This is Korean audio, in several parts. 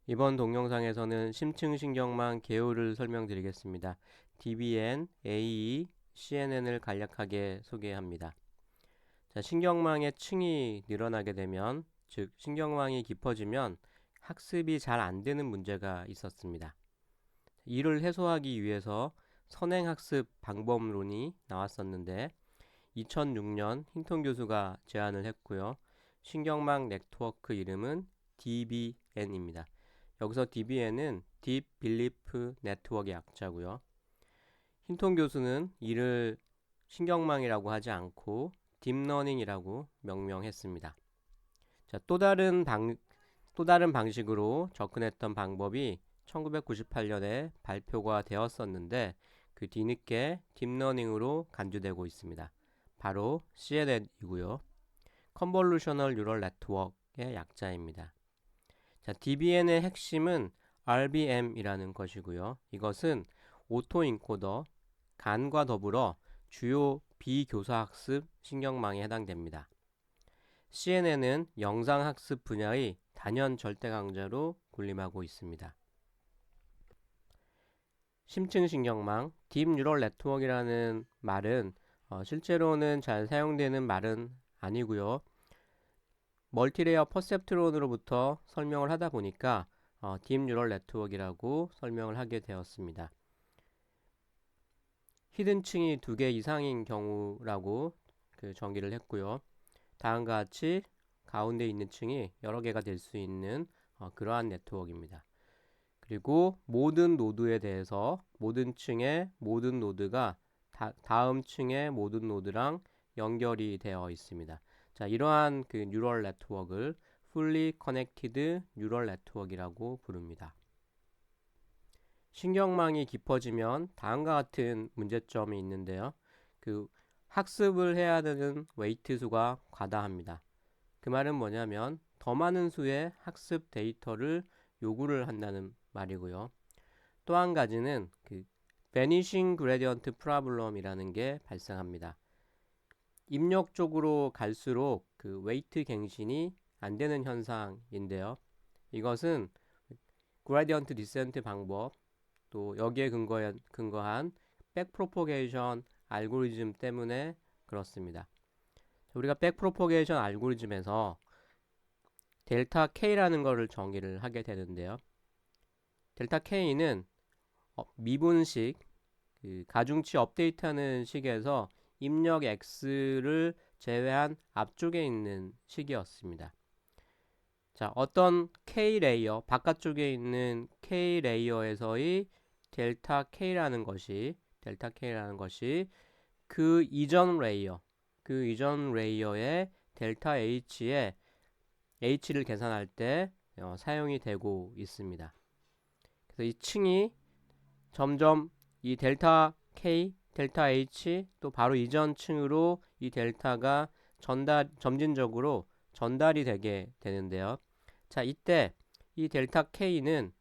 이번 동영상에서는 심층신경망 개요를 설명드리겠습니다. DBN, AE, CNN을 간략하게 소개합니다. 자, 신경망의 층이 늘어나게 되면, 즉 신경망이 깊어지면 학습이 잘 안 되는 문제가 있었습니다. 이를 해소하기 위해서 선행학습 방법론이 나왔었는데 2006년 힌턴 교수가 제안을 했고요. 신경망 네트워크 이름은 DBN입니다. 여기서 DBN은 Deep Belief Network의 약자고요. 힌턴 교수는 이를 신경망이라고 하지 않고 딥러닝이라고 명명했습니다. 자, 또 다른 방식으로 접근했던 방법이 1998년에 발표가 되었었는데 그 뒤늦게 딥러닝으로 간주되고 있습니다. 바로 CNN이고요. 컨볼루셔널 뉴럴 네트워크의 약자입니다. 자, DBN의 핵심은 RBM이라는 것이고요. 이것은 오토인코더, 간과 더불어 주요 비교사학습 신경망에 해당됩니다. CNN은 영상학습 분야의 단연 절대강자로 군림하고 있습니다. 심층신경망, 딥뉴럴 네트워크라는 말은 실제로는 잘 사용되는 말은 아니고요. 멀티레이어 퍼셉트론으로부터 설명을 하다 보니까 딥뉴럴 네트워크라고 설명을 하게 되었습니다. 히든층이 2개 이상인 경우라고 정의를 했고요. 다음과 같이 가운데 있는 층이 여러 개가 될 수 있는 그러한 네트워크입니다. 그리고 모든 노드에 대해서 모든 층의 모든 노드가 다음 층의 모든 노드랑 연결이 되어 있습니다. 자, 이러한 그 뉴럴 네트워크를 Fully Connected Neural Network이라고 부릅니다. 신경망이 깊어지면 다음과 같은 문제점이 있는데요. 그 학습을 해야 되는 웨이트 수가 과다합니다. 그 말은 뭐냐면 더 많은 수의 학습 데이터를 요구를 한다는 말이고요. 또 한 가지는 그 Vanishing Gradient Problem이라는 게 발생합니다. 입력 쪽으로 갈수록 그 웨이트 갱신이 안 되는 현상인데요. 이것은 그라디언트 디센트 방법 또 여기에 근거한 백프로포게이션 알고리즘 때문에 그렇습니다. 우리가 백프로포게이션 알고리즘에서 델타 K라는 것을 정의를 하게 되는데요. 델타 K는 미분식 그 가중치 업데이트하는 식에서 입력 X를 제외한 앞쪽에 있는 식이었습니다. 자, 어떤 K 레이어, 바깥쪽에 있는 K 레이어에서의 델타 K라는 것이 그 이전 레이어의 델타 H에 H를 계산할 때 사용이 되고 있습니다. 그래서 이 층이 점점 이 델타 K, 델타 H 또 바로 이전 층으로 이 델타가 점진적으로 전달이 되게 되는데요. 자, 이때 이 델타 K는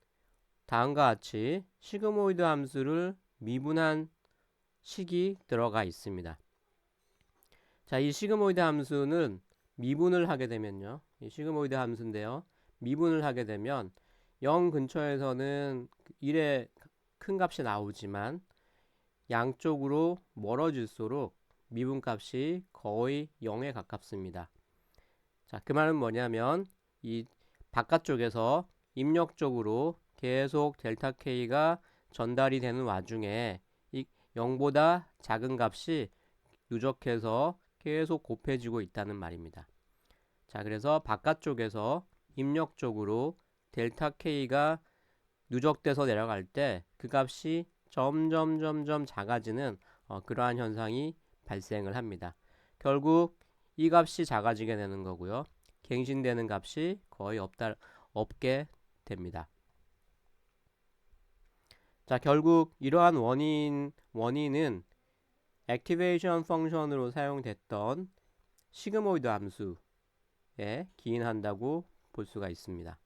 다음과 같이 시그모이드 함수를 미분한 식이 들어가 있습니다. 자, 이 시그모이드 함수는 미분을 하게 되면요. 이 시그모이드 함수인데요. 미분을 하게 되면 0 근처에서는 1의 큰 값이 나오지만 양쪽으로 멀어질수록 미분값이 거의 0에 가깝습니다. 자, 그 말은 뭐냐면 이 바깥쪽에서 입력 쪽으로 계속 델타 K가 전달이 되는 와중에 이 0보다 작은 값이 누적해서 계속 곱해지고 있다는 말입니다. 자, 그래서 바깥쪽에서 입력 쪽으로 델타 K가 누적돼서 내려갈 때 그 값이 점점 작아지는 그러한 현상이 발생을 합니다. 결국 이 값이 작아지게 되는 거고요. 갱신되는 값이 거의 없게 됩니다. 자, 결국 이러한 원인은 액티베이션 펑션으로 사용됐던 시그모이드 함수에 기인한다고 볼 수가 있습니다.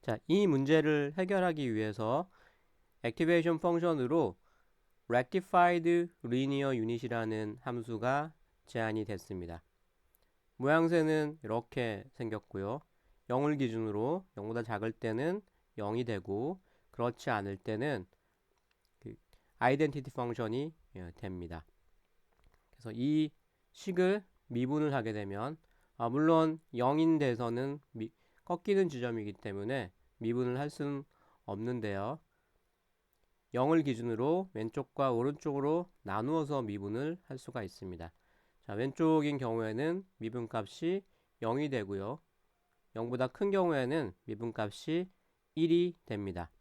자, 이 문제를 해결하기 위해서 액티베이션 펑션으로 rectified linear unit이라는 함수가 제안이 됐습니다. 모양새는 이렇게 생겼고요. 0을 기준으로 0보다 작을 때는 0이 되고 그렇지 않을 때는 그 아이덴티티 펑션이 됩니다. 그래서 이 식을 미분을 하게 되면 물론 0인 데서는 꺾이는 지점이기 때문에 미분을 할 수는 없는데요. 0을 기준으로 왼쪽과 오른쪽으로 나누어서 미분을 할 수가 있습니다. 자, 왼쪽인 경우에는 미분값이 0이 되고요. 0보다 큰 경우에는 미분값이 1이 됩니다.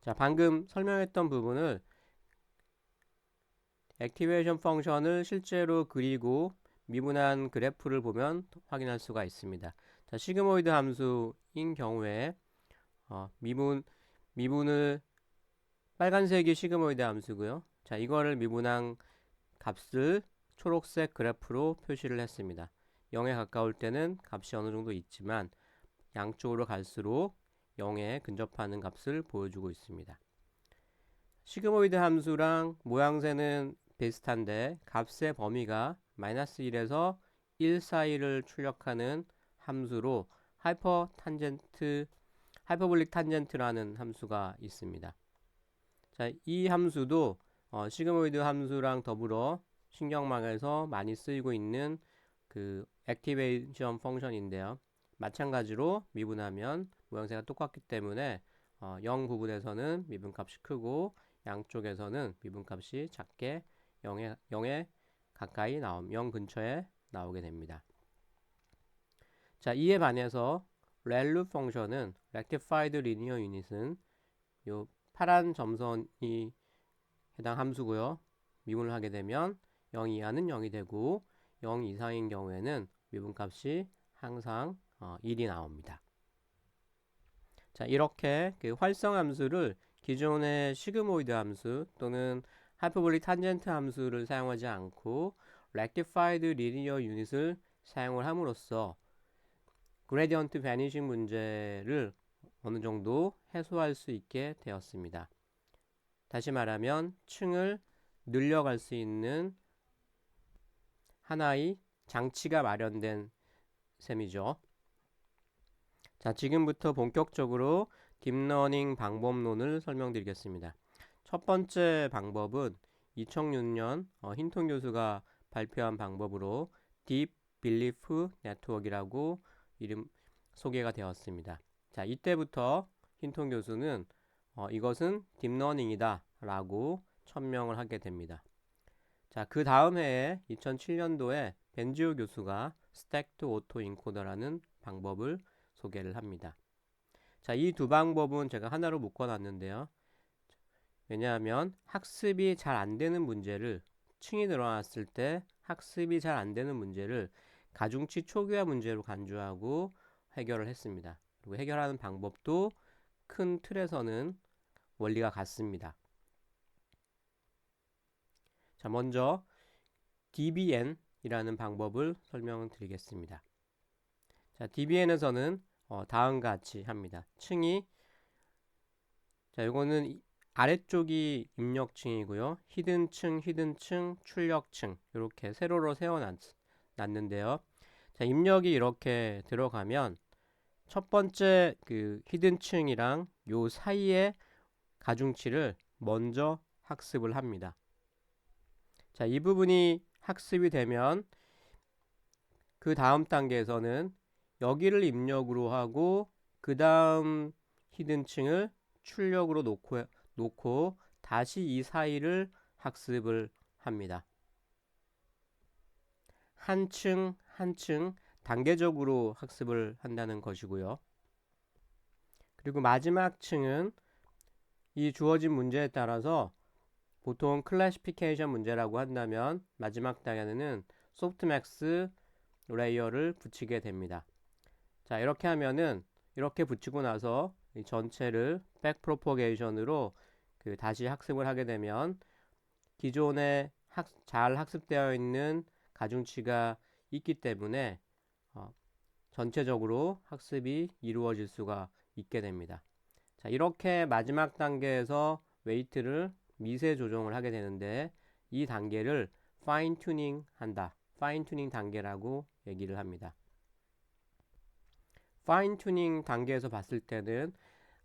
자, 방금 설명했던 부분을 액티베이션 펑션을 실제로 그리고 미분한 그래프를 보면 확인할 수가 있습니다. 자, 시그모이드 함수인 경우에 미분을 빨간색이 시그모이드 함수고요. 자, 이거를 미분한 값을 초록색 그래프로 표시를 했습니다. 0에 가까울 때는 값이 어느 정도 있지만 양쪽으로 갈수록 0에 근접하는 값을 보여주고 있습니다. 시그모이드 함수랑 모양새는 비슷한데 값의 범위가 마이너스 1에서 1 사이를 출력하는 함수로 하이퍼볼릭 탄젠트라는 함수가 있습니다. 자, 이 함수도 시그모이드 함수랑 더불어 신경망에서 많이 쓰이고 있는 그 액티베이션 펑션인데요. 마찬가지로 미분하면 모양새가 똑같기 때문에 0 부분에서는 미분값이 크고 양쪽에서는 미분값이 작게 0에 가까이 0 근처에 나오게 됩니다. 자, 이에 반해서 렐루 펑션은 Rectified Linear Unit은 요 파란 점선이 해당 함수고요. 미분을 하게 되면 0 이하는 0이 되고 0 이상인 경우에는 미분값이 항상 1이 나옵니다. 자, 이렇게 그 활성 함수를 기존의 시그모이드 함수 또는 하이퍼볼릭 탄젠트 함수를 사용하지 않고 Rectified Linear Unit을 사용을 함으로써 그레디언트 베니싱 문제를 어느 정도 해소할 수 있게 되었습니다. 다시 말하면 층을 늘려갈 수 있는 하나의 장치가 마련된 셈이죠. 자, 지금부터 본격적으로 딥러닝 방법론을 설명드리겠습니다. 첫 번째 방법은 2006년 힌톤 교수가 발표한 방법으로 딥 빌리프 네트워크라고 소개가 되었습니다. 자, 이때부터 힌톤 교수는 이것은 딥러닝이다 라고 천명을 하게 됩니다. 자, 그 다음 해에 2007년도에 벤지오 교수가 스택트 오토 인코더라는 방법을 소개를 합니다. 자, 이 두 방법은 제가 하나로 묶어놨는데요. 왜냐하면 학습이 잘 안 되는 문제를 층이 늘어났을 때 학습이 잘 안 되는 문제를 가중치 초기화 문제로 간주하고 해결을 했습니다. 그리고 해결하는 방법도 큰 틀에서는 원리가 같습니다. 자, 먼저 DBN이라는 방법을 설명을 드리겠습니다. 자, DBN에서는 다음과 같이 합니다. 층이 자, 이거는 아래쪽이 입력층이고요. 히든층, 출력층 이렇게 세로로 세워놨는데요. 자, 입력이 이렇게 들어가면 첫 번째 그 히든층이랑 요 사이의 가중치를 먼저 학습을 합니다. 자, 이 부분이 학습이 되면 그 다음 단계에서는 여기를 입력으로 하고 그 다음 히든층을 출력으로 놓고 다시 이 사이를 학습을 합니다. 한 층 한 층 단계적으로 학습을 한다는 것이고요. 그리고 마지막 층은 이 주어진 문제에 따라서 보통 클래시피케이션 문제라고 한다면 마지막 단계는 소프트맥스 레이어를 붙이게 됩니다. 자, 이렇게 하면은 이렇게 붙이고 나서 이 전체를 백프로포게이션으로 다시 학습을 하게 되면 기존에 잘 학습되어 있는 가중치가 있기 때문에 전체적으로 학습이 이루어질 수가 있게 됩니다. 자, 이렇게 마지막 단계에서 웨이트를 미세 조정을 하게 되는데 이 단계를 파인 튜닝 한다. 파인 튜닝 단계라고 얘기를 합니다. 파인 튜닝 단계에서 봤을 때는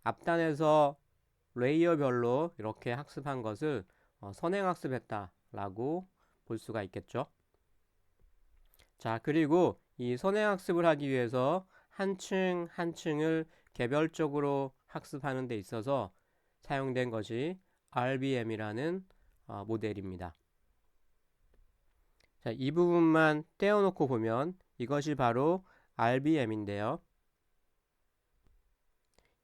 앞단에서 레이어별로 이렇게 학습한 것을 선행학습했다라고 볼 수가 있겠죠. 자, 그리고 이 선행학습을 하기 위해서 한 층 한 층을 개별적으로 학습하는 데 있어서 사용된 것이 RBM이라는 모델입니다. 자, 이 부분만 떼어놓고 보면 이것이 바로 RBM인데요.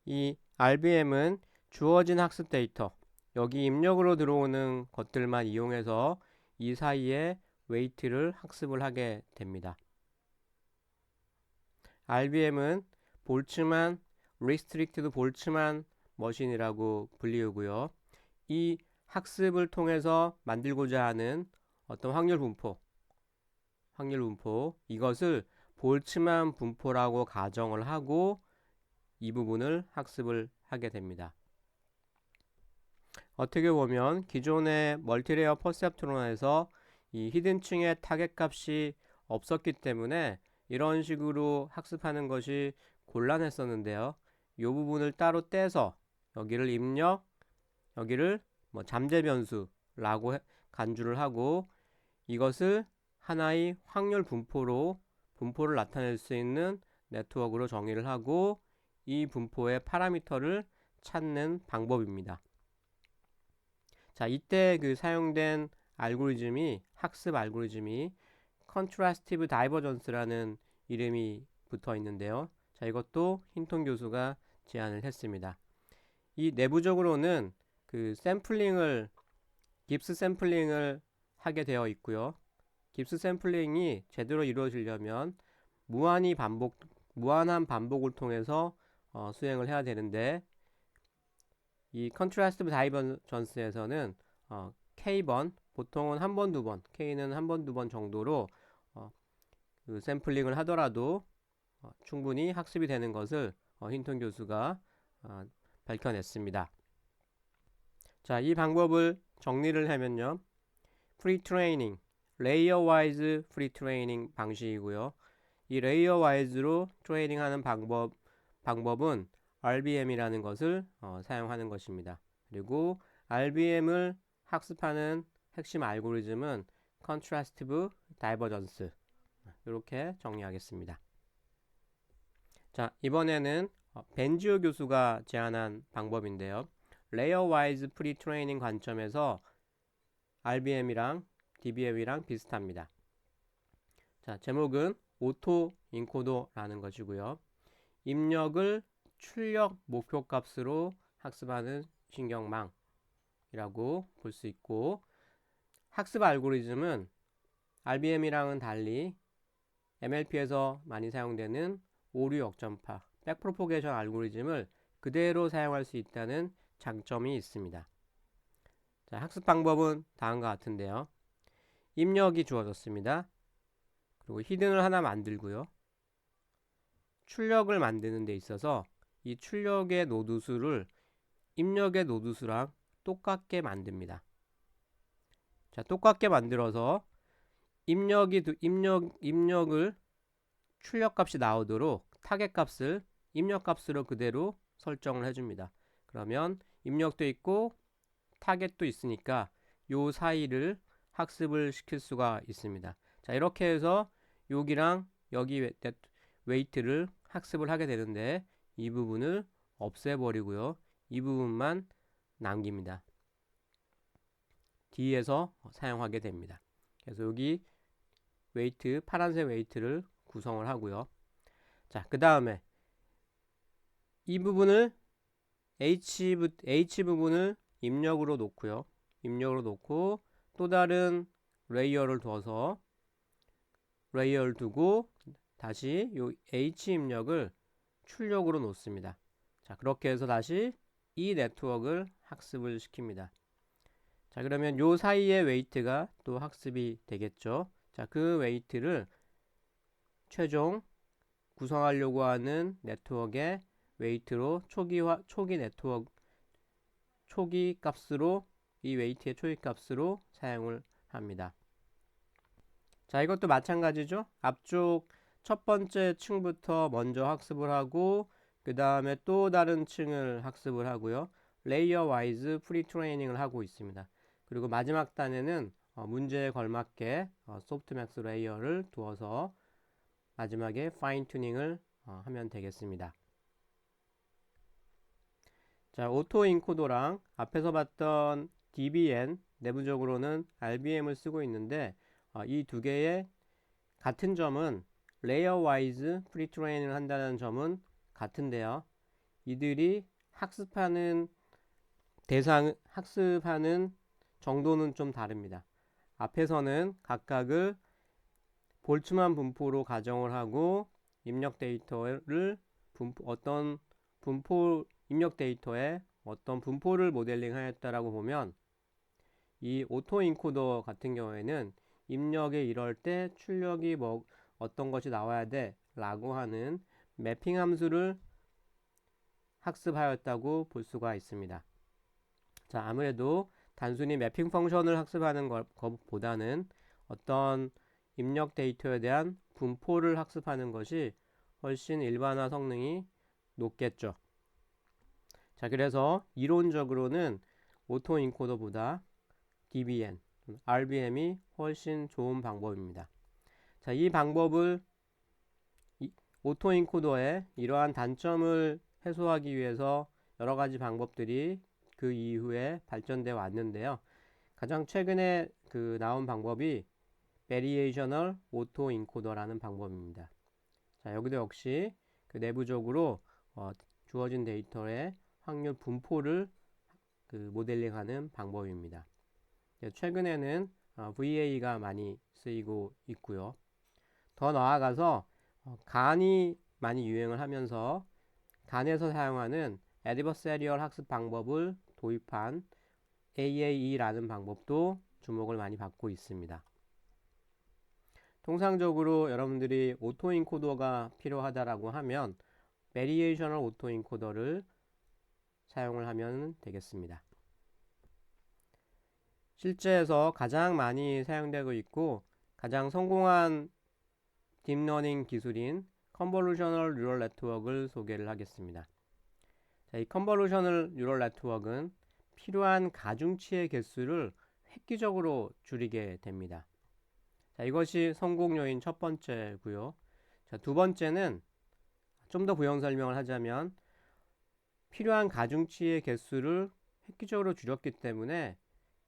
이 RBM은 주어진 학습 데이터, 여기 입력으로 들어오는 것들만 이용해서 이 사이에 웨이트를 학습을 하게 됩니다. RBM은 볼츠만, Restricted 볼츠만 머신이라고 불리우고요. 이 학습을 통해서 만들고자 하는 어떤 확률 분포, 이것을 볼츠만 분포라고 가정을 하고 이 부분을 학습을 하게 됩니다. 어떻게 보면 기존의 멀티레이어 퍼셉트론에서 이 히든층의 타겟 값이 없었기 때문에 이런 식으로 학습하는 것이 곤란했었는데요. 이 부분을 따로 떼서 여기를 입력, 여기를 잠재 변수라고 간주를 하고 이것을 하나의 확률 분포를 나타낼 수 있는 네트워크로 정의를 하고 이 분포의 파라미터를 찾는 방법입니다. 자, 이때 그 사용된 학습 알고리즘이 Contrastive Divergence라는 이름이 붙어 있는데요. 자, 이것도 힌톤 교수가 제안을 했습니다. 이 내부적으로는 그 깁스 샘플링을 하게 되어 있고요. 깁스 샘플링이 제대로 이루어지려면 무한한 반복을 통해서 수행을 해야 되는데 이 Contrastive Divergence에서는 K번, 보통은 한 번, 두 번, K는 한 번, 두 번 정도로 그 샘플링을 하더라도 충분히 학습이 되는 것을 힌턴 교수가 밝혀냈습니다. 자, 이 방법을 정리를 하면요. 프리트레이닝, 레이어 와이즈 프리트레이닝 방식이고요. 이 레이어 와이즈로 트레이닝하는 방법은 RBM이라는 것을 사용하는 것입니다. 그리고 RBM을 학습하는 핵심 알고리즘은 Contrastive Divergence, 이렇게 정리하겠습니다. 자, 이번에는 벤지오 교수가 제안한 방법인데요. 레이어 와이즈 프리트레이닝 관점에서 RBM이랑 DBM이랑 비슷합니다. 자, 제목은 오토 인코더라는 것이고요. 입력을 출력 목표값으로 학습하는 신경망이라고 볼 수 있고, 학습 알고리즘은 RBM이랑은 달리 MLP에서 많이 사용되는 오류 역전파, 백프로포게이션 알고리즘을 그대로 사용할 수 있다는 장점이 있습니다. 자, 학습 방법은 다음과 같은데요. 입력이 주어졌습니다. 그리고 히든을 하나 만들고요. 출력을 만드는 데 있어서 이 출력의 노드수를 입력의 노드수랑 똑같게 만듭니다. 자, 똑같게 만들어서 입력을 출력값이 나오도록 타겟값을 입력값으로 그대로 설정을 해줍니다. 그러면 입력도 있고 타겟도 있으니까 요 사이를 학습을 시킬 수가 있습니다. 자, 이렇게 해서 여기랑 여기 웨이트를 학습을 하게 되는데 이 부분을 없애버리고요. 이 부분만 남깁니다. 뒤에서 사용하게 됩니다. 그래서 여기 웨이트, 파란색 웨이트를 구성을 하고요. 자, 그 다음에 이 부분을 H 부분을 입력으로 놓고요. 입력으로 놓고 또 다른 레이어를 둬서 레이어를 두고 다시 요 H 입력을 출력으로 놓습니다. 자, 그렇게 해서 다시 이 네트워크를 학습을 시킵니다. 자, 그러면 요 사이의 웨이트가 또 학습이 되겠죠. 자, 그 웨이트를 최종 구성하려고 하는 네트워크의 웨이트로 초기 값으로 이 웨이트의 초기 값으로 사용을 합니다. 자, 이것도 마찬가지죠. 앞쪽 첫 번째 층부터 먼저 학습을 하고 그 다음에 또 다른 층을 학습을 하고요. 레이어 와이즈 프리 트레이닝을 하고 있습니다. 그리고 마지막 단에는 문제에 걸맞게 소프트맥스 레이어를 두어서 마지막에 파인 튜닝을 하면 되겠습니다. 자, 오토 인코더랑 앞에서 봤던 DBN, 내부적으로는 RBM을 쓰고 있는데 이 두 개의 같은 점은 레이어 와이즈 프리 트레이닝을 한다는 점은 같은데요. 이들이 학습하는 학습하는 정도는 좀 다릅니다. 앞에서는 각각을 볼츠만 분포로 가정을 하고 입력 데이터를 입력 데이터에 어떤 분포를 모델링 하였다라고 보면 이 오토 인코더 같은 경우에는 입력에 이럴 때 출력이 어떤 것이 나와야 돼 라고 하는 매핑 함수를 학습하였다고 볼 수가 있습니다. 자, 아무래도 단순히 매핑 펑션을 학습하는 것보다는 어떤 입력 데이터에 대한 분포를 학습하는 것이 훨씬 일반화 성능이 높겠죠. 자, 그래서 이론적으로는 오토 인코더보다 DBN, RBM이 훨씬 좋은 방법입니다. 자, 이 방법을 오토 인코더의 이러한 단점을 해소하기 위해서 여러 가지 방법들이 그 이후에 발전되어 왔는데요. 가장 최근에 나온 방법이 Variational Auto Encoder라는 방법입니다. 자, 여기도 역시 내부적으로 주어진 데이터의 확률 분포를 모델링하는 방법입니다. 최근에는 VA가 많이 쓰이고 있고요. 더 나아가서 간이 많이 유행을 하면서 간에서 사용하는 Adversarial 학습 방법을 도입한 AAE라는 방법도 주목을 많이 받고 있습니다. 통상적으로 여러분들이 오토인코더가 필요하다라고 하면 Variational 오토인코더를 사용을 하면 되겠습니다. 실제에서 가장 많이 사용되고 있고 가장 성공한 딥러닝 기술인 컨볼루셔널 뉴럴 네트워크를 소개를 하겠습니다. 자, 이 컨볼루셔널 뉴럴 네트워크는 필요한 가중치의 개수를 획기적으로 줄이게 됩니다. 자, 이것이 성공 요인 첫 번째고요. 자, 두 번째는 좀 더 부연 설명을 하자면 필요한 가중치의 개수를 획기적으로 줄였기 때문에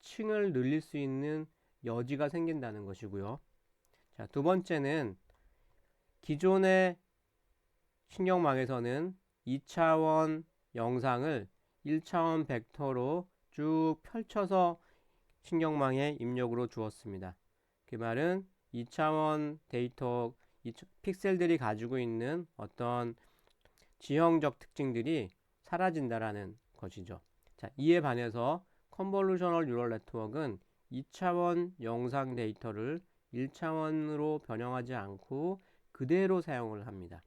층을 늘릴 수 있는 여지가 생긴다는 것이고요. 자, 두 번째는 기존의 신경망에서는 2차원 영상을 1차원 벡터로 쭉 펼쳐서 신경망에 입력으로 주었습니다. 그 말은 2차원 데이터 픽셀들이 가지고 있는 어떤 지형적 특징들이 사라진다라는 것이죠. 자, 이에 반해서 컨볼루셔널 뉴럴 네트워크는 2차원 영상 데이터를 1차원으로 변형하지 않고 그대로 사용을 합니다.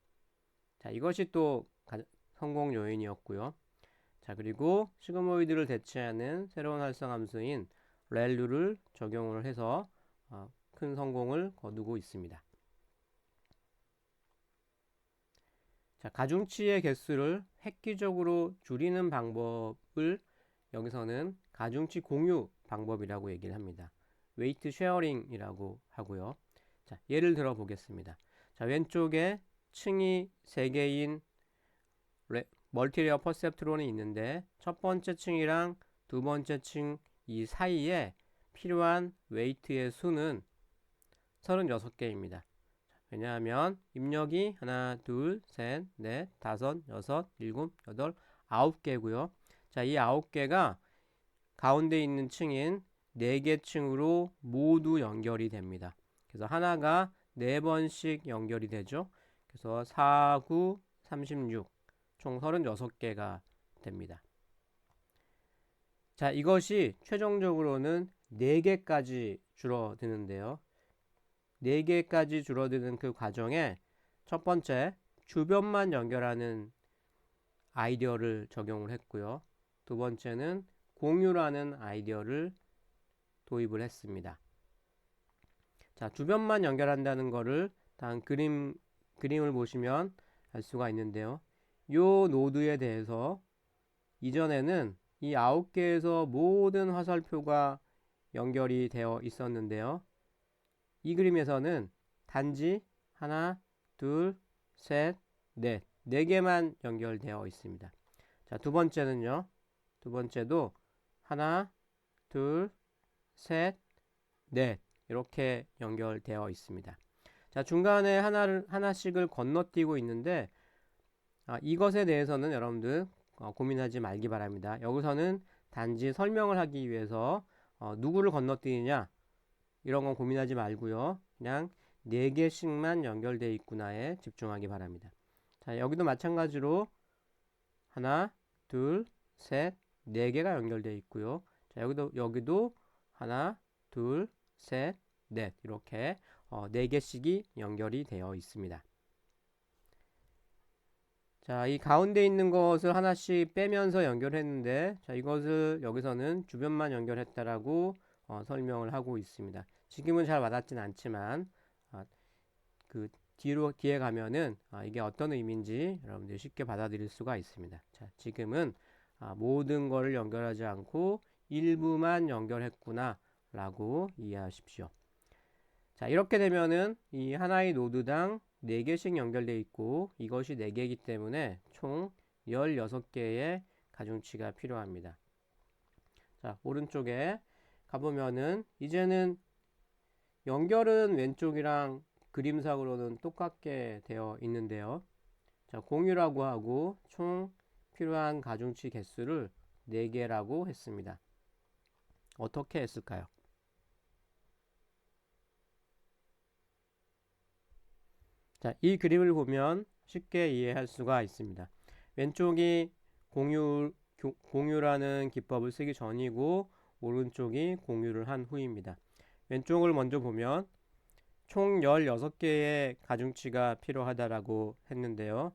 자, 이것이 또 성공 요인이었고요. 자, 그리고 시그모이드를 대체하는 새로운 활성 함수인 렐루를 적용을 해서 큰 성공을 거두고 있습니다. 자, 가중치의 개수를 획기적으로 줄이는 방법을 여기서는 가중치 공유 방법이라고 얘기를 합니다. 웨이트 쉐어링이라고 하고요. 자, 예를 들어 보겠습니다. 자, 왼쪽에 층이 3개인 멀티레어 퍼셉트론이 있는데 첫 번째 층이랑 두 번째 층 이 사이에 필요한 웨이트의 수는 36개입니다. 왜냐하면 입력이 하나, 둘, 셋, 넷, 다섯, 여섯, 일곱, 여덟, 9개고요. 자, 이 9개가 가운데 있는 층인 4개 층으로 모두 연결이 됩니다. 그래서 하나가 4번씩 연결이 되죠. 그래서 4, 9, 36, 총 36개가 됩니다. 자, 이것이 최종적으로는 4개까지 줄어드는데요. 4개까지 줄어드는 그 과정에 첫 번째, 주변만 연결하는 아이디어를 적용을 했고요. 두 번째는 공유라는 아이디어를 도입을 했습니다. 자, 주변만 연결한다는 거를 다음 그림 그림을 보시면 알 수가 있는데요. 요 노드에 대해서 이전에는 이 9개에서 모든 화살표가 연결이 되어 있었는데요. 이 그림에서는 단지 하나, 둘, 셋, 넷, 4개만 연결되어 있습니다. 자, 두 번째는요. 두 번째도 하나, 둘, 셋, 넷 이렇게 연결되어 있습니다. 자, 중간에 하나씩을 건너뛰고 있는데 이것에 대해서는 여러분들 고민하지 말기 바랍니다. 여기서는 단지 설명을 하기 위해서 누구를 건너뛰느냐 이런 건 고민하지 말고요. 그냥 4개씩만 연결되어 있구나에 집중하기 바랍니다. 자, 여기도 마찬가지로 하나, 둘, 셋, 4개가 연결되어 있고요. 자, 여기도 하나, 둘, 셋, 넷 이렇게 4개씩이 연결이 되어 있습니다. 자, 이 가운데 있는 것을 하나씩 빼면서 연결했는데, 자, 이것을 여기서는 주변만 연결했다라고 설명을 하고 있습니다. 지금은 잘 와닿진 않지만 그 뒤에 가면은 이게 어떤 의미인지 여러분들이 쉽게 받아들일 수가 있습니다. 자, 지금은 모든 것을 연결하지 않고 일부만 연결했구나 라고 이해하십시오. 자, 이렇게 되면은 이 하나의 노드당 4개씩 연결되어 있고 이것이 4개이기 때문에 총 16개의 가중치가 필요합니다. 자, 오른쪽에 가보면은 이제는 연결은 왼쪽이랑 그림상으로는 똑같게 되어 있는데요. 자, 공유라고 하고 총 필요한 가중치 개수를 4개라고 했습니다. 어떻게 했을까요? 자, 이 그림을 보면 쉽게 이해할 수가 있습니다. 왼쪽이 공유라는 기법을 쓰기 전이고 오른쪽이 공유를 한 후입니다. 왼쪽을 먼저 보면 총 16개의 가중치가 필요하다라고 했는데요.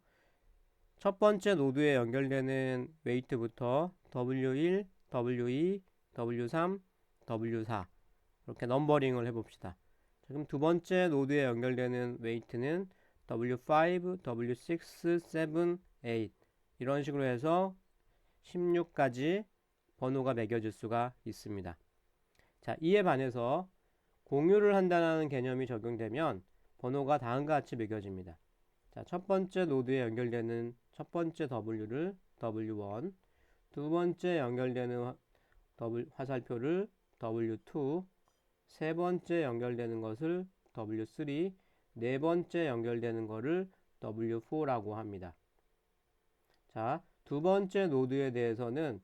첫 번째 노드에 연결되는 웨이트부터 W1, W2, W3, W4 이렇게 넘버링을 해봅시다. 그럼 두 번째 노드에 연결되는 웨이트는 W5, W6, 7, 8 이런 식으로 해서 16까지 번호가 매겨질 수가 있습니다. 자, 이에 반해서 공유를 한다는 개념이 적용되면 번호가 다음과 같이 매겨집니다. 자, 첫 번째 노드에 연결되는 첫 번째 W를 W1, 두 번째 연결되는 화살표를 W2, 세 번째 연결되는 것을 W3, 네 번째 연결되는 것을 W4라고 합니다. 자, 두 번째 노드에 대해서는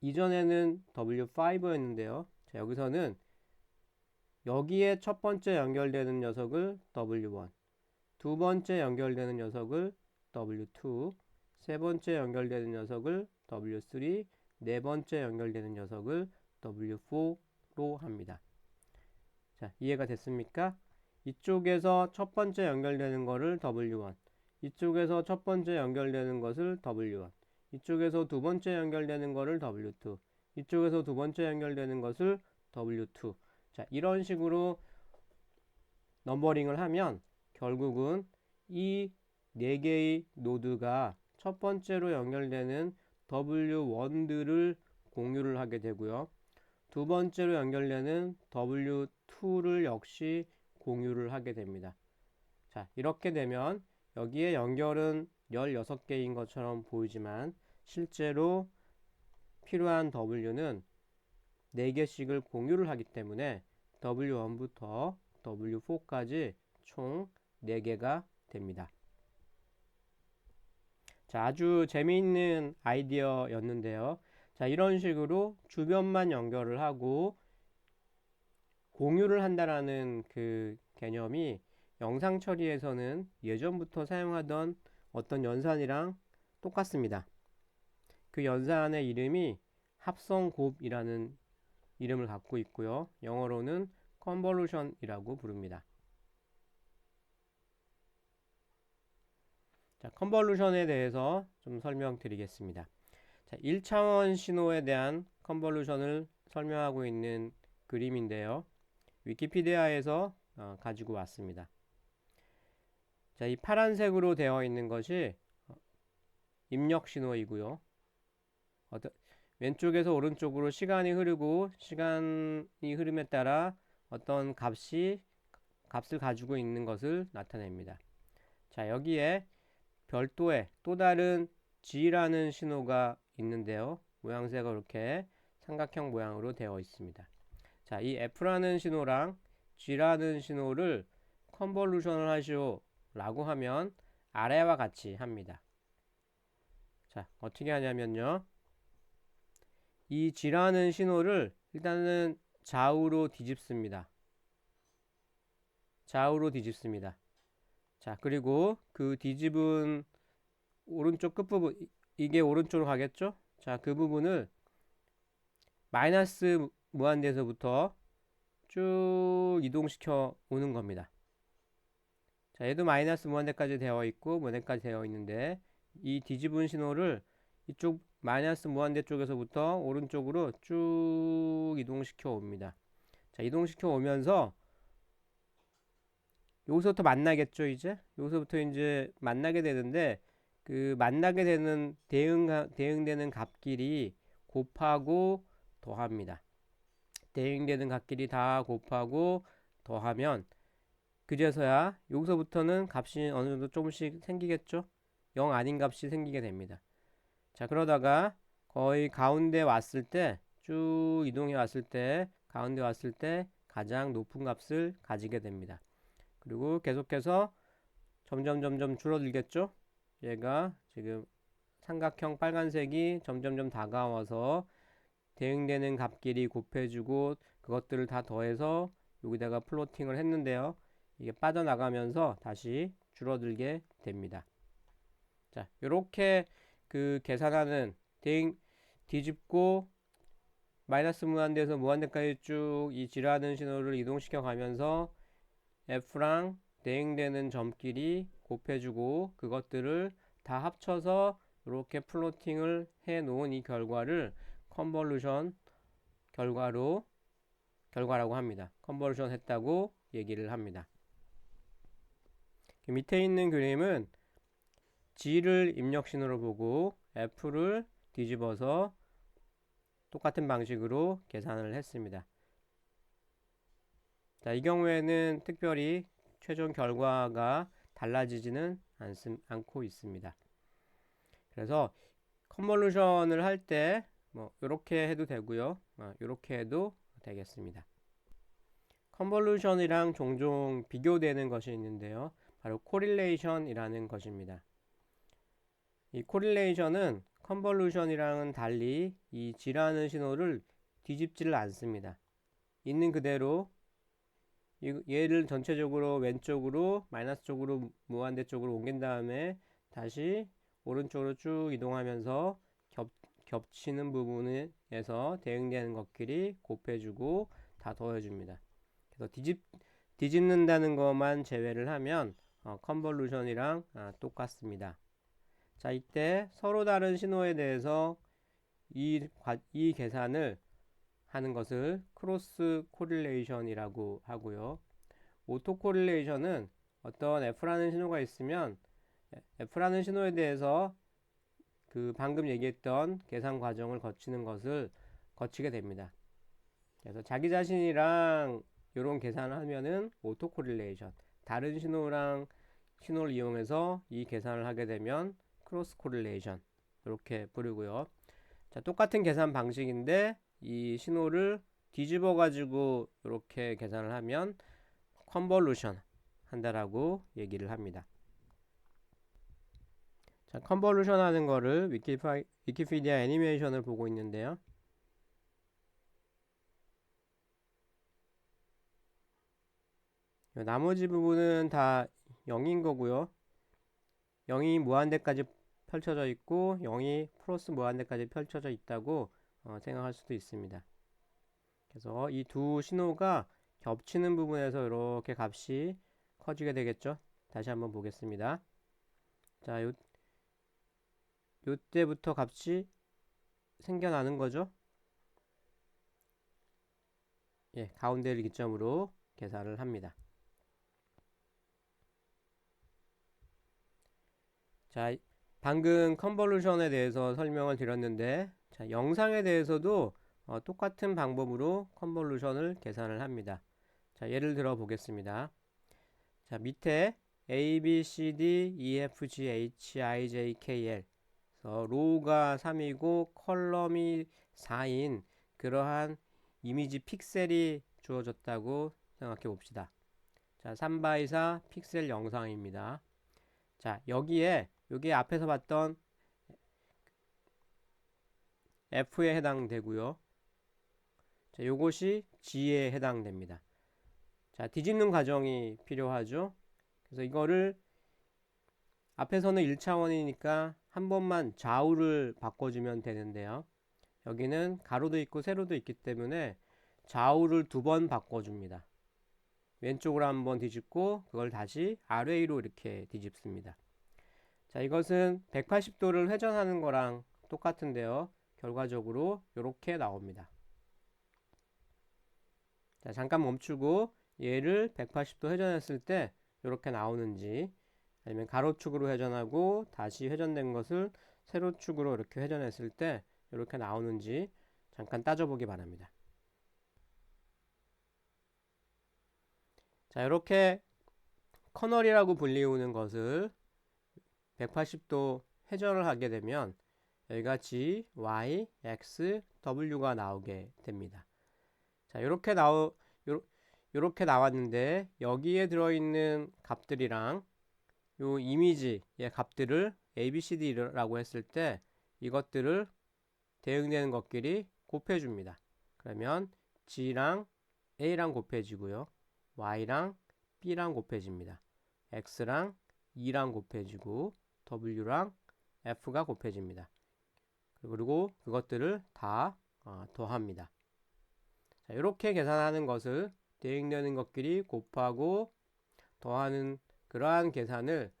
이전에는 W5였는데요. 자, 여기서는 여기에 첫 번째 연결되는 녀석을 W1, 두 번째 연결되는 녀석을 W2, 세 번째 연결되는 녀석을 W3, 네 번째 연결되는 녀석을 W4로 합니다. 자, 이해가 됐습니까? 이쪽에서 첫 번째 연결되는 것을 W1, 이쪽에서 첫 번째 연결되는 것을 W1, 이쪽에서 두 번째 연결되는 것을 W2, 이쪽에서 두 번째 연결되는 것을 W2. 자, 이런 식으로 넘버링을 하면 결국은 이 4개의 노드가 첫 번째로 연결되는 W1들을 공유를 하게 되고요. 두 번째로 연결되는 W2를 역시 공유를 하게 됩니다. 자, 이렇게 되면 여기에 연결은 16개인 것처럼 보이지만 실제로 필요한 W는 4개씩을 공유를 하기 때문에 W1부터 W4까지 총 4개가 됩니다. 자, 아주 재미있는 아이디어였는데요. 자, 이런 식으로 주변만 연결을 하고 공유를 한다라는 그 개념이 영상 처리에서는 예전부터 사용하던 어떤 연산이랑 똑같습니다. 그 연산의 이름이 합성곱이라는 이름을 갖고 있고요. 영어로는 컨볼루션이라고 부릅니다. 자, 컨볼루션에 대해서 좀 설명드리겠습니다. 자, 1차원 신호에 대한 컨볼루션을 설명하고 있는 그림인데요. 위키피디아에서 가지고 왔습니다. 자, 이 파란색으로 되어 있는 것이 입력 신호이고요. 왼쪽에서 오른쪽으로 시간이 흐르고 시간이 흐름에 따라 어떤 값을 가지고 있는 것을 나타냅니다. 자, 여기에 별도의 또 다른 G라는 신호가 있는데요. 모양새가 이렇게 삼각형 모양으로 되어 있습니다. 자, 이 F라는 신호랑 G라는 신호를 컨볼루션을 하시오 라고 하면 아래와 같이 합니다. 자, 어떻게 하냐면요. 이 G라는 신호를 일단은 좌우로 뒤집습니다. 좌우로 뒤집습니다. 자, 그리고 그 뒤집은 오른쪽 끝부분, 이게 오른쪽으로 가겠죠? 자, 그 부분을 마이너스 무한대에서부터 쭉 이동시켜 오는 겁니다. 자, 얘도 마이너스 무한대까지 되어 있고 무한대까지 되어 있는데 이 뒤집은 신호를 이쪽 마이너스 무한대 쪽에서부터 오른쪽으로 쭉 이동시켜 옵니다. 자, 이동시켜 오면서 여기서부터 만나겠죠, 이제? 여기서부터 이제 만나게 되는데 그 만나게 되는 대응되는 값끼리 곱하고 더합니다. 대응되는 값끼리 다 곱하고 더하면 그제서야 여기서부터는 값이 어느 정도 조금씩 생기겠죠? 0 아닌 값이 생기게 됩니다. 자, 그러다가 거의 가운데 왔을 때 쭉 이동해 왔을 때 가운데 왔을 때 가장 높은 값을 가지게 됩니다. 그리고 계속해서 점점 줄어들겠죠? 얘가 지금 삼각형 빨간색이 점점점 다가와서 대응되는 값끼리 곱해주고 그것들을 다 더해서 여기다가 플로팅을 했는데요. 이게 빠져나가면서 다시 줄어들게 됩니다. 자, 이렇게 그 계산하는 뒤집고 마이너스 무한대에서 무한대까지 쭉 이 G라는 신호를 이동시켜 가면서 F랑 대응되는 점끼리 곱해주고 그것들을 다 합쳐서 이렇게 플로팅을 해 놓은 이 결과를 컨볼루션 결과라고 합니다. 컨볼루션 했다고 얘기를 합니다. 밑에 있는 그림은 G를 입력 신호로 보고 F를 뒤집어서 똑같은 방식으로 계산을 했습니다. 자, 이 경우에는 특별히 최종 결과가 달라지지는 않고 있습니다. 그래서 컨볼루션을 할 때 뭐 이렇게 해도 되고요. 이렇게 해도 되겠습니다. 컨볼루션이랑 종종 비교되는 것이 있는데요. 바로 코릴레이션이라는 것입니다. 이 코릴레이션은 컨볼루션이랑은 달리 이 G라는 신호를 뒤집지를 않습니다. 있는 그대로 얘를 전체적으로 왼쪽으로 마이너스 쪽으로 무한대 쪽으로 옮긴 다음에 다시 오른쪽으로 쭉 이동하면서 겹치는 부분에서 대응되는 것끼리 곱해주고 다 더해줍니다. 그래서 뒤집는다는 것만 제외를 하면 컨볼루션이랑 똑같습니다. 자, 이때 서로 다른 신호에 대해서 이 계산을 하는 것을 크로스 코릴레이션이라고 하고요. 오토 코릴레이션은 어떤 F라는 신호가 있으면 F라는 신호에 대해서 그 방금 얘기했던 계산 과정을 거치는 것을 거치게 됩니다. 그래서 자기 자신이랑 이런 계산을 하면은 오토 코릴레이션, 다른 신호를 이용해서 이 계산을 하게 되면 크로스 코릴레이션 이렇게 부르고요. 자, 똑같은 계산 방식인데 이 신호를 뒤집어 가지고 이렇게 계산을 하면 컨볼루션 한다라고 얘기를 합니다. 자, 컨볼루션 하는 거를 위키피디아 애니메이션을 보고 있는데요. 나머지 부분은 다 0인 거고요. 0이 무한대까지 펼쳐져 있고 0이 플러스 무한대까지 펼쳐져 있다고 생각할 수도 있습니다. 그래서 이 두 신호가 겹치는 부분에서 이렇게 값이 커지게 되겠죠. 다시 한번 보겠습니다. 자, 요때부터 값이 생겨나는 거죠. 예, 가운데를 기점으로 계산을 합니다. 자, 방금 컨볼루션에 대해서 설명을 드렸는데, 자, 영상에 대해서도 똑같은 방법으로 컨볼루션을 계산을 합니다. 자, 예를 들어 보겠습니다. 자, 밑에 A, B, C, D, E, F, G, H, I, J, K, L. 로우가 3이고 컬럼이 4인 그러한 이미지 픽셀이 주어졌다고 생각해 봅시다. 자, 3x4 픽셀 영상입니다. 자, 여기 앞에서 봤던 F에 해당되고요. 자, 요것이 G에 해당됩니다. 자, 뒤집는 과정이 필요하죠. 그래서 이거를 앞에서는 1차원이니까 한 번만 좌우를 바꿔주면 되는데요. 여기는 가로도 있고 세로도 있기 때문에 좌우를 2번 바꿔줍니다. 왼쪽으로 한번 뒤집고 그걸 다시 아래로 이렇게 뒤집습니다. 자, 이것은 180도를 회전하는 거랑 똑같은데요. 결과적으로 이렇게 나옵니다. 자, 잠깐 멈추고 얘를 180도 회전했을 때 이렇게 나오는지, 아니면 가로축으로 회전하고 다시 회전된 것을 세로축으로 이렇게 회전했을 때 이렇게 나오는지 잠깐 따져보기 바랍니다. 자, 이렇게 커널이라고 불리우는 것을 180도 회전을 하게 되면 여기가 G, Y, X, W가 나오게 됩니다. 자, 요렇게 나왔는데 여기에 들어있는 값들이랑 요 이미지의 값들을 ABCD라고 했을 때 이것들을 대응되는 것끼리 곱해줍니다. 그러면 G랑 A랑 곱해지고요. Y랑 B랑 곱해집니다. X랑 E랑 곱해지고 W랑 F가 곱해집니다. 그리고 그것들을 다 더합니다. 자, 이렇게 계산하는 것을 대응되는 것끼리 곱하고 더하는 그러한 계산을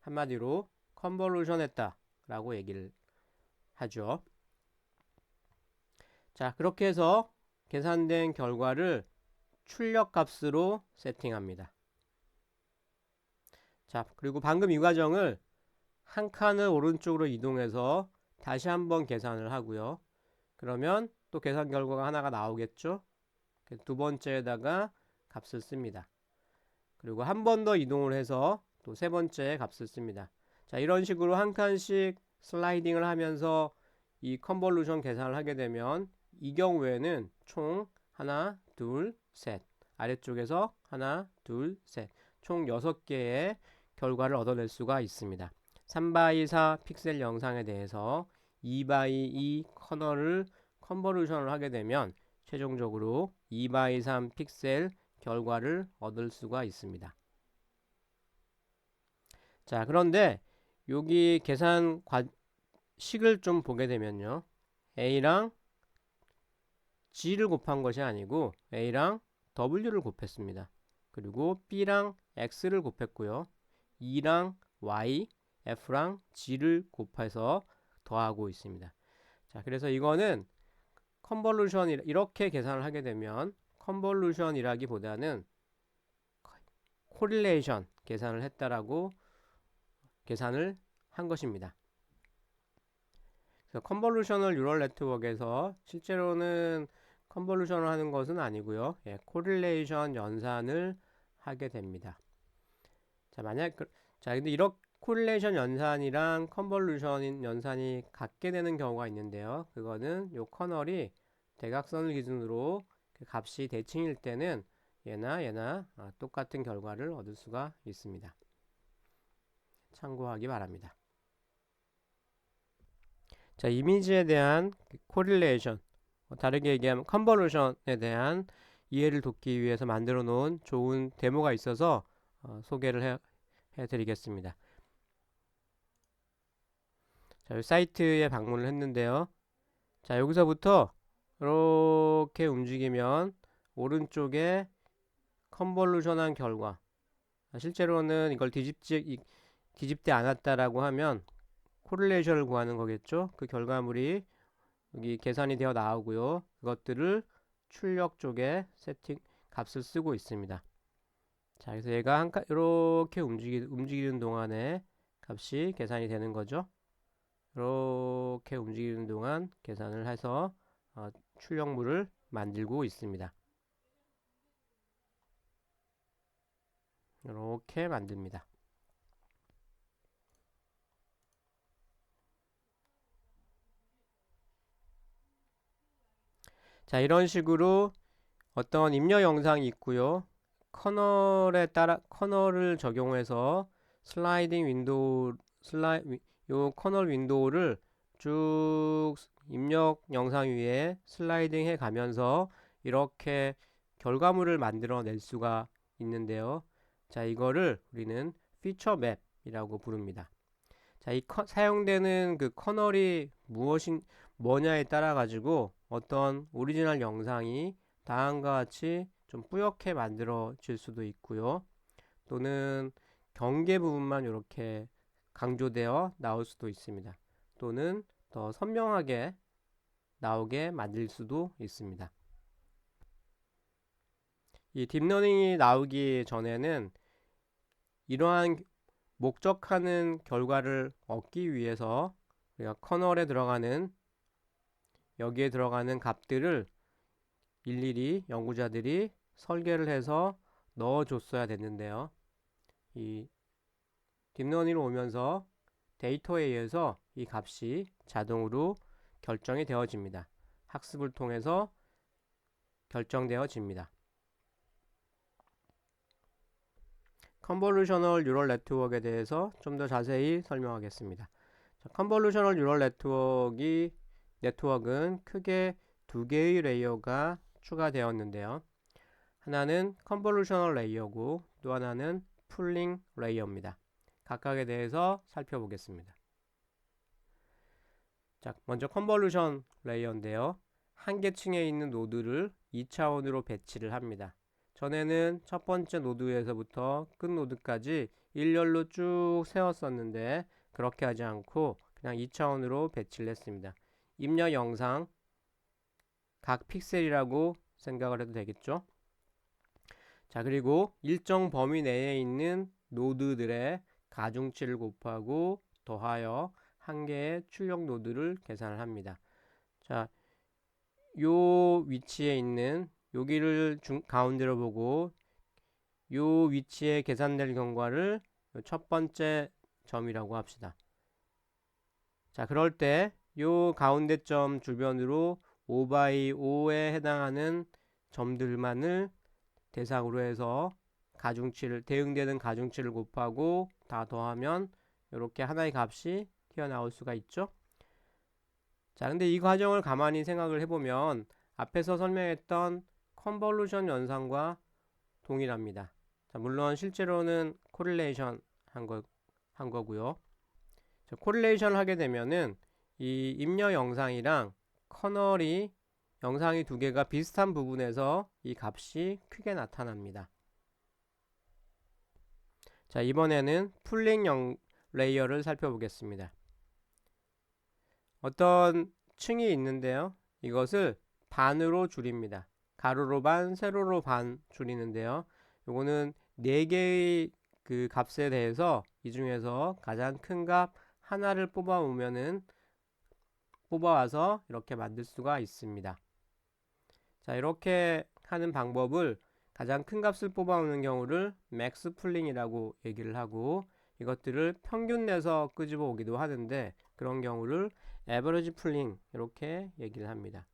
한마디로 컨볼루션 했다 라고 얘기를 하죠. 자, 그렇게 해서 계산된 결과를 출력 값으로 세팅합니다. 자, 그리고 방금 이 과정을 한 칸을 오른쪽으로 이동해서 다시 한번 계산을 하고요. 그러면 또 계산 결과가 하나가 나오겠죠. 두 번째에다가 값을 씁니다. 그리고 한 번 더 이동을 해서 또 세 번째 값을 씁니다. 자, 이런 식으로 한 칸씩 슬라이딩을 하면서 이 컨볼루션 계산을 하게 되면 이 경우에는 총 하나, 둘, 셋, 아래쪽에서 하나, 둘, 셋, 총 6개의 결과를 얻어낼 수가 있습니다. 3x4 픽셀 영상에 대해서 2x2 커널을 컨볼루션을 하게 되면 최종적으로 2x3 픽셀 결과를 얻을 수가 있습니다. 자, 그런데 여기 계산 식을 좀 보게 되면요. A랑 G를 곱한 것이 아니고 A랑 W를 곱했습니다. 그리고 B랑 X를 곱했고요. E랑 Y, F랑 G를 곱해서 더하고 있습니다. 자, 그래서 이거는 컨볼루션 이렇게 계산을 하게 되면 컨볼루션이라기보다는 코릴레이션 계산을 했다라고 계산을 한 것입니다. 그래서 컨볼루셔널 뉴럴 네트워크에서 실제로는 컨볼루션을 하는 것은 아니고요. 예, 코릴레이션 연산을 하게 됩니다. 자, 근데 이렇게 코릴레이션 연산이랑 컨볼루션 연산이 같게 되는 경우가 있는데요. 그거는 요 커널이 대각선을 기준으로 그 값이 대칭일 때는 얘나 똑같은 결과를 얻을 수가 있습니다. 참고하기 바랍니다. 자, 이미지에 대한 코릴레이션, 다르게 얘기하면 컨볼루션에 대한 이해를 돕기 위해서 만들어 놓은 좋은 데모가 있어서 소개를 해드리겠습니다. 자, 이 사이트에 방문을 했는데요. 자, 여기서부터 이렇게 움직이면 오른쪽에 컨볼루션한 결과, 실제로는 이걸 뒤집지 않았다라고 하면 코릴레이션을 구하는 거겠죠. 그 결과물이 여기 계산이 되어 나오고요. 그것들을 출력 쪽에 값을 쓰고 있습니다. 자, 그래서 얘가 이렇게 움직이는 동안에 값이 계산이 되는 거죠. 이렇게 움직이는 동안 계산을 해서 출력물을 만들고 있습니다. 이렇게 만듭니다. 자, 이런 식으로 어떤 입력 영상이 있고요. 커널을 적용해서 슬라이딩 윈도우 요 커널 윈도우를 쭉 입력 영상 위에 슬라이딩 해 가면서 이렇게 결과물을 만들어낼 수가 있는데요. 자, 이거를 우리는 피처 맵이라고 부릅니다. 자, 사용되는 그 커널이 뭐냐에 따라 가지고 어떤 오리지널 영상이 다음과 같이 좀 뿌옇게 만들어질 수도 있고요. 또는 경계 부분만 이렇게 강조되어 나올 수도 있습니다. 또는 더 선명하게 나오게 만들 수도 있습니다. 이 딥러닝이 나오기 전에는 이러한 목적하는 결과를 얻기 위해서 우리가 커널에 들어가는 여기에 들어가는 값들을 일일이 연구자들이 설계를 해서 넣어줬어야 됐는데요. 이 딥러닝으로 오면서 데이터에 의해서 이 값이 자동으로 결정이 되어집니다. 학습을 통해서 결정되어집니다. 컨볼루셔널 뉴럴 네트워크에 대해서 좀 더 자세히 설명하겠습니다. 컨볼루셔널 뉴럴 네트워크는 크게 두 개의 레이어가 추가되었는데요. 하나는 컨볼루셔널 레이어고 또 하나는 풀링 레이어입니다. 각각에 대해서 살펴보겠습니다. 자, 먼저 컨볼루션 레이어인데요. 한 계층에 있는 노드를 2차원으로 배치를 합니다. 전에는 첫 번째 노드에서부터 끝 노드까지 일렬로 쭉 세웠었는데 그렇게 하지 않고 그냥 2차원으로 배치를 했습니다. 입력 영상 각 픽셀이라고 생각을 해도 되겠죠. 자, 그리고 일정 범위 내에 있는 노드들의 가중치를 곱하고 더하여 한 개의 출력 노드를 계산을 합니다. 자, 요 위치에 있는 여기를 가운데로 보고 요 위치에 계산될 경과를 첫 번째 점이라고 합시다. 자, 그럴 때 요 가운데 점 주변으로 5x5에 해당하는 점들만을 대상으로 해서 대응되는 가중치를 곱하고 다 더하면 이렇게 하나의 값이 튀어나올 수가 있죠. 자, 근데 이 과정을 가만히 생각을 해보면 앞에서 설명했던 컨볼루션 연산과 동일합니다. 자, 물론 실제로는 코릴레이션 한 거고요. 자, 코릴레이션을 하게 되면은 이 입력 영상이랑 커널이 영상이 두 개가 비슷한 부분에서 이 값이 크게 나타납니다. 자, 이번에는 풀링 레이어를 살펴보겠습니다. 어떤 층이 있는데요. 이것을 반으로 줄입니다. 가로로 반, 세로로 반 줄이는데요. 요거는 4개의 그 값에 대해서 이 중에서 가장 큰 값 하나를 뽑아와서 이렇게 만들 수가 있습니다. 자, 이렇게 하는 방법을 가장 큰 값을 뽑아오는 경우를 맥스 풀링이라고 얘기를 하고 이것들을 평균 내서 끄집어 오기도 하는데 그런 경우를 에버리지 풀링 이렇게 얘기를 합니다.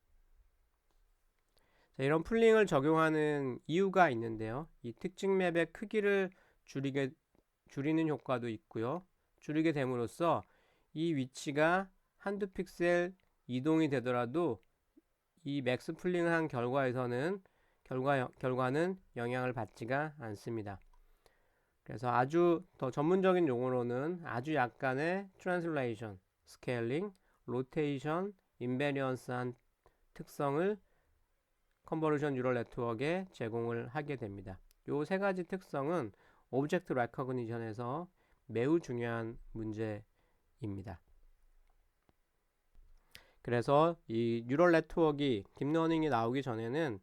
자, 이런 풀링을 적용하는 이유가 있는데요. 이 특징 맵의 크기를 줄이는 효과도 있고요. 줄이게 됨으로써 이 위치가 한두 픽셀 이동이 되더라도 이 맥스 풀링을 한 결과에서는 결과는 영향을 받지가 않습니다. 그래서 아주 더 전문적인 용어로는 아주 약간의 트랜슬레이션, 스케일링, 로테이션, 인베리언스한 특성을 컨볼루션 뉴럴 네트워크에 제공을 하게 됩니다. 이 세 가지 특성은 오브젝트 레코그니션에서 매우 중요한 문제입니다. 그래서 이 뉴럴 네트워크가 딥러닝이 나오기 전에는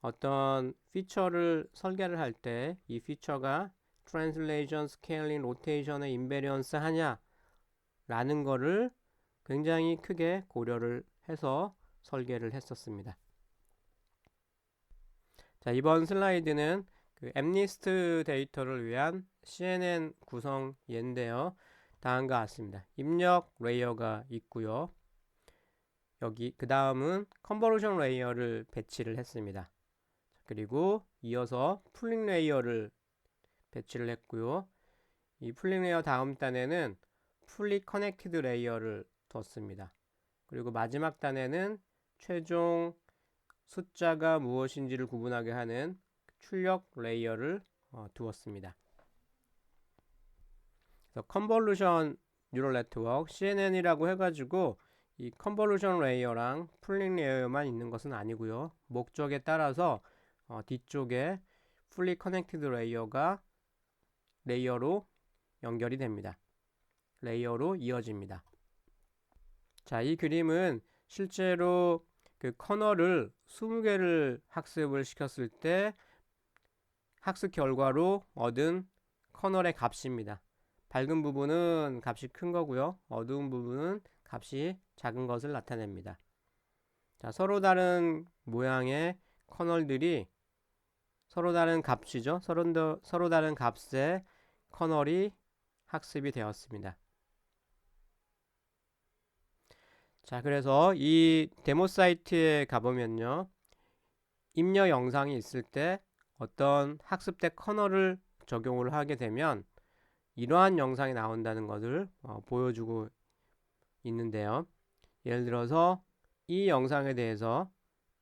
어떤 피처를 설계를 할 때 이 피처가 트랜슬레이션, 스케일링, 로테이션의 인베리언스 하냐 라는 거를 굉장히 크게 고려를 해서 설계를 했었습니다. 자, 이번 슬라이드는 그 엠니스트 데이터를 위한 CNN 구성 예인데요. 다음과 같습니다. 입력 레이어가 있고요. 여기 그 다음은 컨버루션 레이어를 배치를 했습니다. 그리고 이어서 풀링 레이어를 배치를 했고요. 이 풀링 레이어 다음 단에는 풀리 커넥티드 레이어를 뒀습니다. 그리고 마지막 단에는 최종 숫자가 무엇인지를 구분하게 하는 출력 레이어를 두었습니다. 그래서 컨볼루션 뉴럴 네트워크 CNN이라고 해가지고 이 컨볼루션 레이어랑 풀링 레이어만 있는 것은 아니고요. 목적에 따라서 뒤쪽에 풀리 커넥티드 레이어로 연결이 됩니다. 레이어로 이어집니다. 자, 이 그림은 실제로 그 커널을 20개를 학습을 시켰을 때 학습 결과로 얻은 커널의 값입니다. 밝은 부분은 값이 큰 거고요. 어두운 부분은 값이 작은 것을 나타냅니다. 자, 서로 다른 모양의 커널들이 서로 다른 값이죠. 서로 다른 값의 커널이 학습이 되었습니다. 자, 그래서 이 데모 사이트에 가보면요. 입력 영상이 있을 때 어떤 학습대 커널을 적용을 하게 되면 이러한 영상이 나온다는 것을 보여주고 있는데요. 예를 들어서 이 영상에 대해서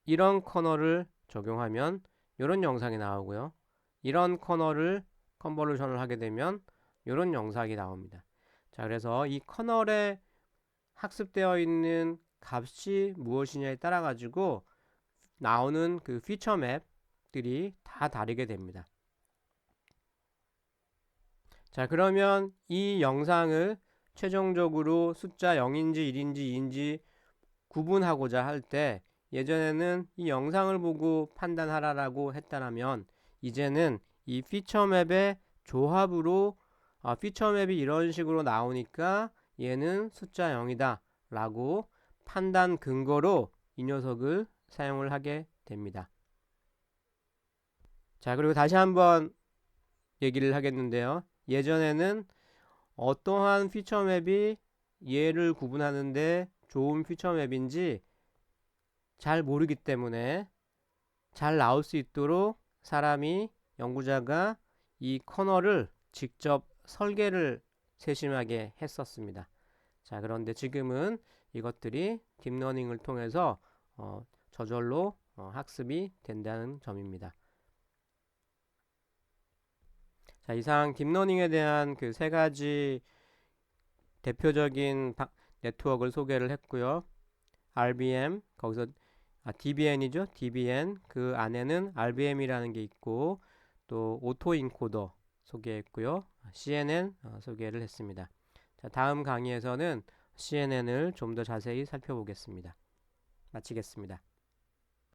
이런 커널을 적용하면 이런 영상이 나오고요. 이런 커널을 컨버루션을 하게 되면 이런 영상이 나옵니다. 자, 그래서 이 커널에 학습되어 있는 값이 무엇이냐에 따라 가지고 나오는 그 피처 맵들이 다 다르게 됩니다. 자, 그러면 이 영상을 최종적으로 숫자 0인지 1인지 2인지 구분하고자 할 때 예전에는 이 영상을 보고 판단하라라고 했다면 이제는 이 피처 맵의 조합으로 피처 맵이 이런 식으로 나오니까 얘는 숫자 0이다 라고 판단 근거로 이 녀석을 사용을 하게 됩니다. 자, 그리고 다시 한번 얘기를 하겠는데요. 예전에는 어떠한 피처 맵이 얘를 구분하는데 좋은 피처 맵인지 잘 모르기 때문에 잘 나올 수 있도록 연구자가 이 커널을 직접 설계를 세심하게 했었습니다. 자, 그런데 지금은 이것들이 딥러닝을 통해서 저절로 학습이 된다는 점입니다. 자, 이상 딥러닝에 대한 그 세 가지 대표적인 네트워크를 소개를 했고요. RBM, 거기서 DBN이죠. DBN, 그 안에는 RBM이라는 게 있고 또 오토인코더 소개했고요. CNN 소개를 했습니다. 자, 다음 강의에서는 CNN을 좀 더 자세히 살펴보겠습니다. 마치겠습니다.